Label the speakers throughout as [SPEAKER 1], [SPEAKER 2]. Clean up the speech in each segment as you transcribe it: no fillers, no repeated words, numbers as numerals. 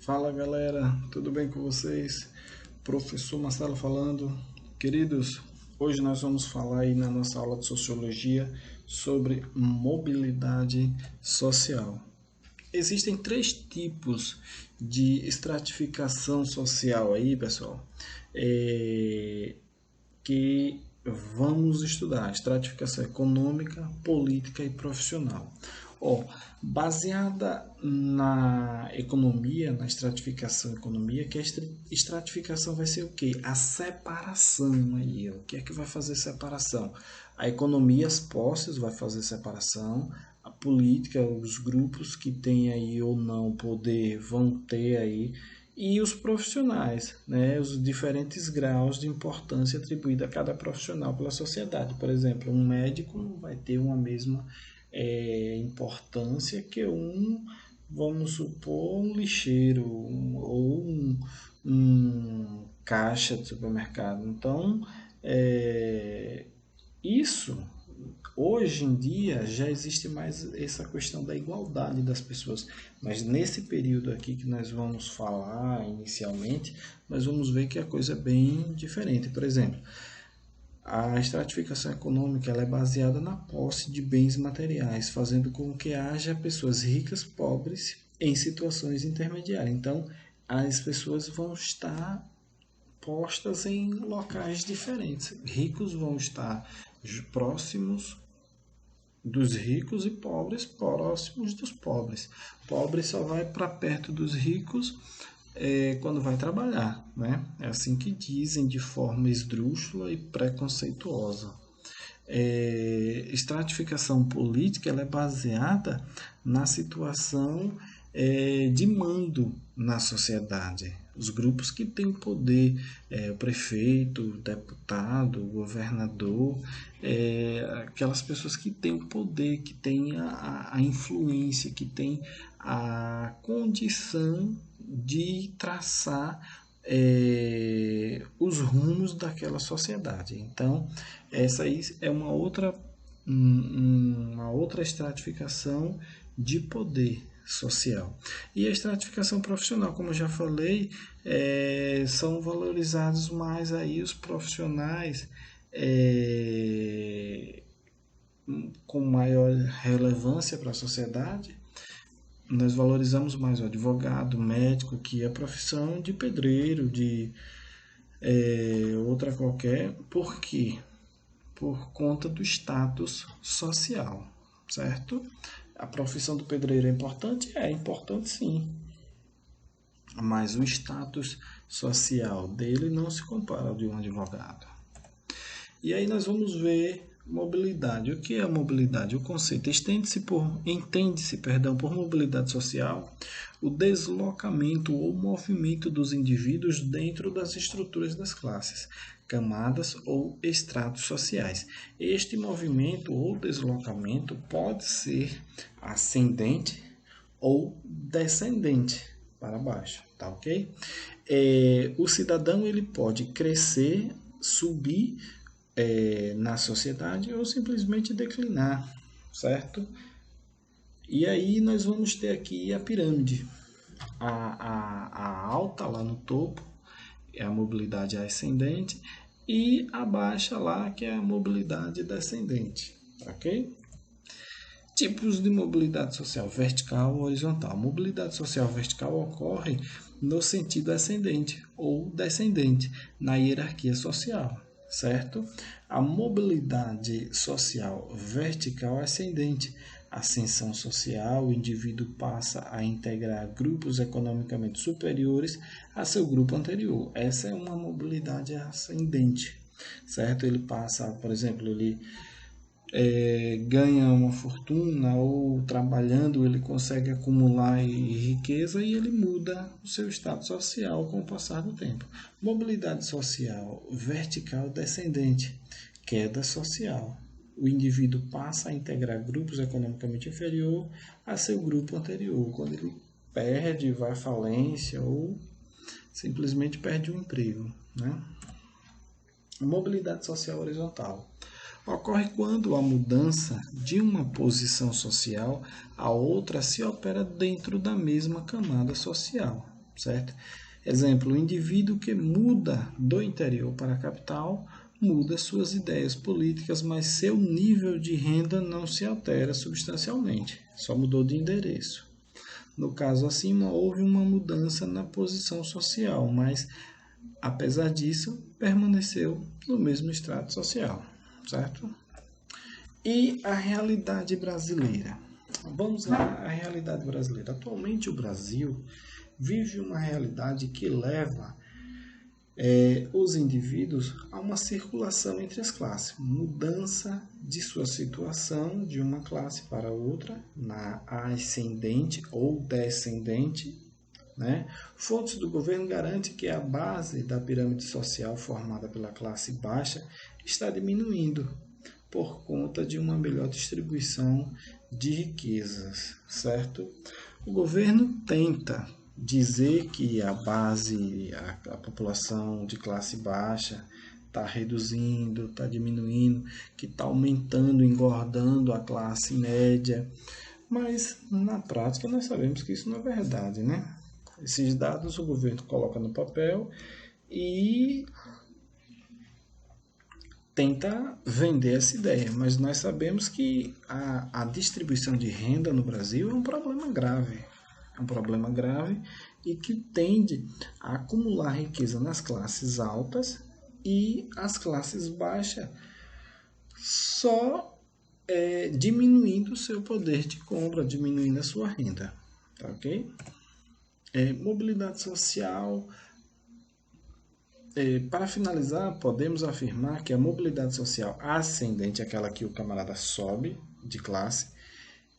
[SPEAKER 1] Fala galera, tudo bem com vocês? Professor Marcelo falando. Queridos, hoje nós vamos falar aí na nossa aula de Sociologia sobre mobilidade social. Existem três tipos de estratificação social aí, pessoal, que vamos estudar: estratificação econômica, política e profissional. Baseada na economia, na estratificação economia, que a estratificação vai ser o quê? A separação aí. O que é que vai fazer separação? A economia, as posses, vai fazer separação. A política, os grupos que têm aí ou não poder vão ter aí, e os profissionais, né, os diferentes graus de importância atribuída a cada profissional pela sociedade. Por exemplo, um médico não vai ter uma mesma importância que vamos supor, um lixeiro ou um caixa de supermercado. Então, isso hoje em dia já existe mais essa questão da igualdade das pessoas, mas nesse período aqui que nós vamos falar inicialmente, nós vamos ver que a coisa é bem diferente. Por exemplo, a estratificação econômica ela é baseada na posse de bens materiais, fazendo com que haja pessoas ricas, pobres, em situações intermediárias. Então, as pessoas vão estar postas em locais diferentes. Ricos vão estar próximos dos ricos e pobres próximos dos pobres. Pobre só vai para perto dos ricos quando vai trabalhar, né? É assim que dizem de forma esdrúxula e preconceituosa. Estratificação política ela é baseada na situação de mando na sociedade. Os grupos que têm o poder, o prefeito, o deputado, o governador, aquelas pessoas que têm o poder, que têm a influência, que têm a condição de traçar os rumos daquela sociedade. Então, essa aí é uma outra estratificação de poder social. E a estratificação profissional, como eu já falei, são valorizados mais aí os profissionais com maior relevância para a sociedade. Nós valorizamos mais o advogado, o médico, que é a profissão de pedreiro, de outra qualquer. Por quê? Por conta do status social, certo? A profissão do pedreiro é importante? É importante sim. Mas o status social dele não se compara ao de um advogado. E aí nós vamos ver mobilidade. O que é a mobilidade? O conceito entende-se por mobilidade social o deslocamento ou movimento dos indivíduos dentro das estruturas das classes, camadas ou estratos sociais. Este movimento ou deslocamento pode ser ascendente ou descendente para baixo, tá ok? O cidadão ele pode crescer, subir na sociedade ou simplesmente declinar, certo? E aí nós vamos ter aqui a pirâmide. A alta lá no topo é a mobilidade ascendente e a baixa lá que é a mobilidade descendente, ok? Tipos de mobilidade social vertical ou horizontal. A mobilidade social vertical ocorre no sentido ascendente ou descendente na hierarquia social, certo? A mobilidade social vertical ascendente. Ascensão social, o indivíduo passa a integrar grupos economicamente superiores a seu grupo anterior. Essa é uma mobilidade ascendente, certo? Ele passa, por exemplo, ele ganha uma fortuna ou trabalhando ele consegue acumular riqueza e ele muda o seu status social com o passar do tempo. Mobilidade social vertical descendente, queda social. O indivíduo passa a integrar grupos economicamente inferior a seu grupo anterior, quando ele perde, vai à falência ou simplesmente perde o emprego, né? Mobilidade social horizontal ocorre quando a mudança de uma posição social a outra se opera dentro da mesma camada social, certo? Exemplo, o indivíduo que muda do interior para a capital muda suas ideias políticas, mas seu nível de renda não se altera substancialmente, só mudou de endereço. No caso acima, houve uma mudança na posição social, mas, apesar disso, permaneceu no mesmo estrato social, certo? E a realidade brasileira? Vamos lá, a realidade brasileira. Atualmente, o Brasil vive uma realidade que leva os indivíduos a uma circulação entre as classes, mudança de sua situação de uma classe para outra, na ascendente ou descendente, né? Fontes do governo garantem que a base da pirâmide social formada pela classe baixa está diminuindo por conta de uma melhor distribuição de riquezas, certo? O governo tenta dizer que a base, a população de classe baixa está reduzindo, está diminuindo, que está aumentando, engordando a classe média, mas na prática nós sabemos que isso não é verdade, né? Esses dados o governo coloca no papel e tenta vender essa ideia, mas nós sabemos que a distribuição de renda no Brasil é um problema grave. É um problema grave e que tende a acumular riqueza nas classes altas e as classes baixas só diminuindo o seu poder de compra, diminuindo a sua renda. Tá ok? Mobilidade social. Para finalizar, podemos afirmar que a mobilidade social ascendente, aquela que o camarada sobe de classe,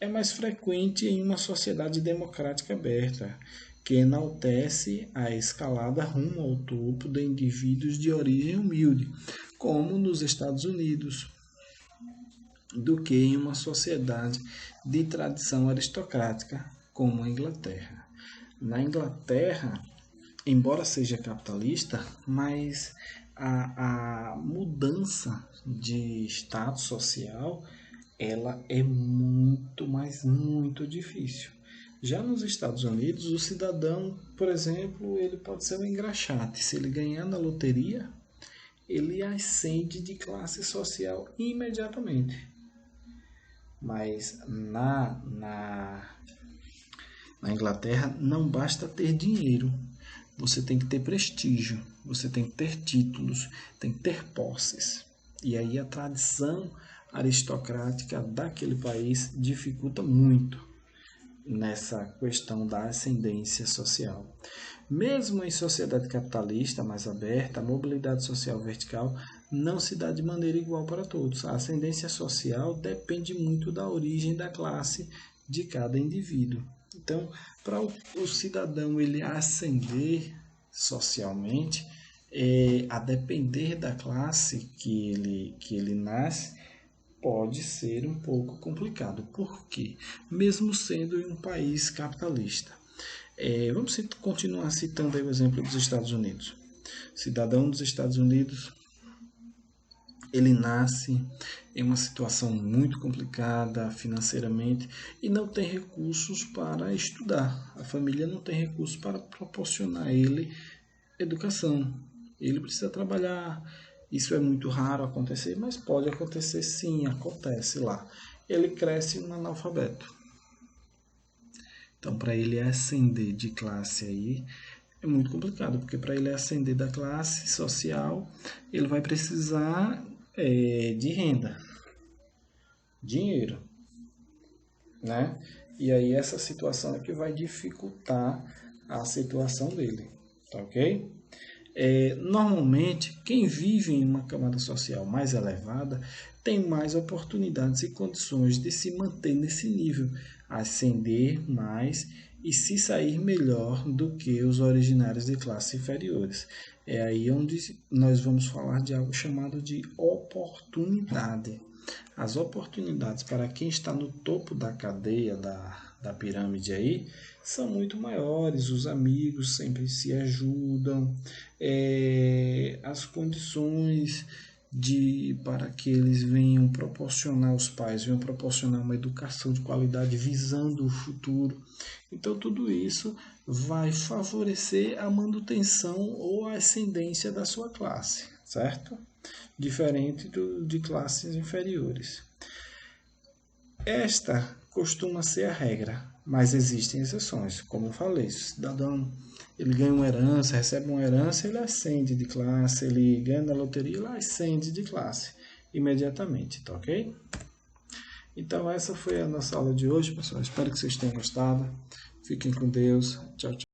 [SPEAKER 1] é mais frequente em uma sociedade democrática aberta, que enaltece a escalada rumo ao topo de indivíduos de origem humilde, como nos Estados Unidos, do que em uma sociedade de tradição aristocrática, como a Inglaterra. Na Inglaterra, embora seja capitalista, mas a mudança de status social ela é muito, mas muito difícil. Já nos Estados Unidos, o cidadão, por exemplo, ele pode ser um engraxate. Se ele ganhar na loteria, ele ascende de classe social imediatamente. Mas na Inglaterra não basta ter dinheiro. Você tem que ter prestígio, você tem que ter títulos, tem que ter posses. E aí a tradição aristocrática daquele país dificulta muito nessa questão da ascendência social. Mesmo em sociedade capitalista mais aberta, a mobilidade social vertical não se dá de maneira igual para todos. A ascendência social depende muito da origem da classe de cada indivíduo. Então, para o cidadão ele ascender socialmente, a depender da classe que ele nasce, pode ser um pouco complicado. Por quê? Mesmo sendo em um país capitalista. Vamos continuar citando aí o exemplo dos Estados Unidos. Cidadão dos Estados Unidos, ele nasce em uma situação muito complicada financeiramente e não tem recursos para estudar. A família não tem recursos para proporcionar a ele educação. Ele precisa trabalhar. Isso é muito raro acontecer, mas pode acontecer sim, acontece lá. Ele cresce um analfabeto. Então, para ele ascender de classe aí, é muito complicado, porque para ele ascender da classe social, ele vai precisar de renda, dinheiro, né? E aí essa situação é que vai dificultar a situação dele, tá ok? Normalmente, quem vive em uma camada social mais elevada tem mais oportunidades e condições de se manter nesse nível, ascender mais e se sair melhor do que os originários de classes inferiores. É aí onde nós vamos falar de algo chamado de oportunidade. As oportunidades para quem está no topo da cadeia da pirâmide aí são muito maiores, os amigos sempre se ajudam, as condições para que eles venham proporcionar aos pais, venham proporcionar uma educação de qualidade visando o futuro. Então, tudo isso vai favorecer a manutenção ou a ascendência da sua classe, certo? Diferente de classes inferiores. Esta costuma ser a regra, mas existem exceções. Como eu falei, se o cidadão ele ganha uma herança, recebe uma herança, ele ascende de classe, ele ganha na loteria, ele ascende de classe imediatamente, tá ok? Então essa foi a nossa aula de hoje, pessoal. Espero que vocês tenham gostado. Fiquem com Deus. Tchau, tchau.